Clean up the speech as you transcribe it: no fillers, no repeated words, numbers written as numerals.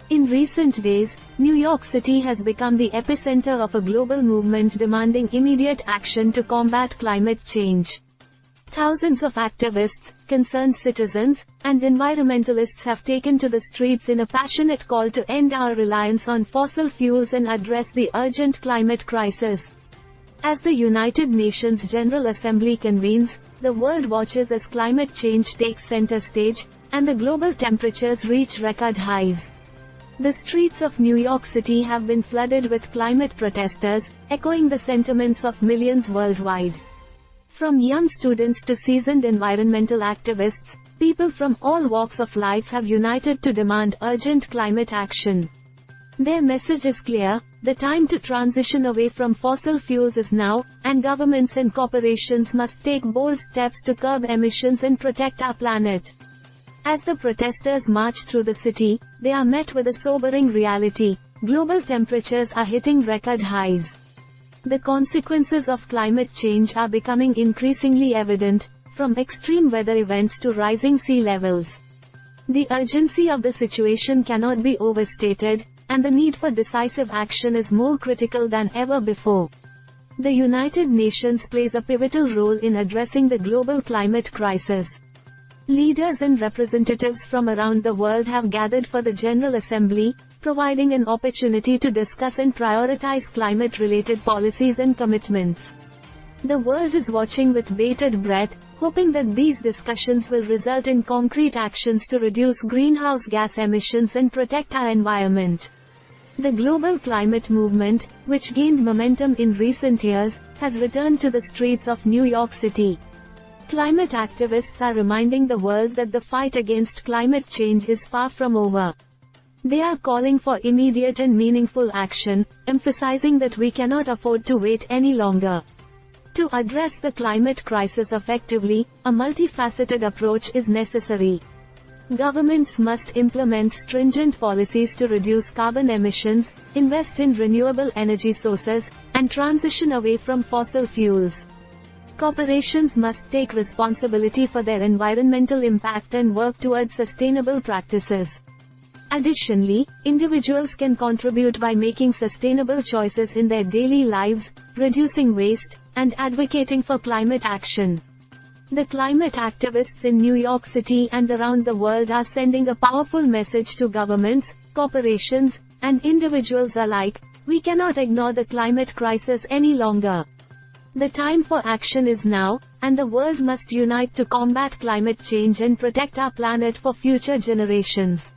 In recent days, New York City has become the epicenter of a global movement demanding immediate action to combat climate change. Thousands of activists, concerned citizens, and environmentalists have taken to the streets in a passionate call to end our reliance on fossil fuels and address the urgent climate crisis. As the United Nations General Assembly convenes, the world watches as climate change takes center stage, and the global temperatures reach record highs. The streets of New York City have been flooded with climate protesters, echoing the sentiments of millions worldwide. From young students to seasoned environmental activists, people from all walks of life have united to demand urgent climate action. Their message is clear: the time to transition away from fossil fuels is now, and governments and corporations must take bold steps to curb emissions and protect our planet. As the protesters march through the city, they are met with a sobering reality: global temperatures are hitting record highs. The consequences of climate change are becoming increasingly evident, from extreme weather events to rising sea levels. The urgency of the situation cannot be overstated, and the need for decisive action is more critical than ever before. The United Nations plays a pivotal role in addressing the global climate crisis. Leaders and representatives from around the world have gathered for the General Assembly, providing an opportunity to discuss and prioritize climate-related policies and commitments. The world is watching with bated breath, hoping that these discussions will result in concrete actions to reduce greenhouse gas emissions and protect our environment. The global climate movement, which gained momentum in recent years, has returned to the streets of New York City. Climate activists are reminding the world that the fight against climate change is far from over. They are calling for immediate and meaningful action, emphasizing that we cannot afford to wait any longer. To address the climate crisis effectively, a multifaceted approach is necessary. Governments must implement stringent policies to reduce carbon emissions, invest in renewable energy sources, and transition away from fossil fuels. Corporations must take responsibility for their environmental impact and work towards sustainable practices. Additionally, individuals can contribute by making sustainable choices in their daily lives, reducing waste, and advocating for climate action. The climate activists in New York City and around the world are sending a powerful message to governments, corporations, and individuals alike: we cannot ignore the climate crisis any longer. The time for action is now, and the world must unite to combat climate change and protect our planet for future generations.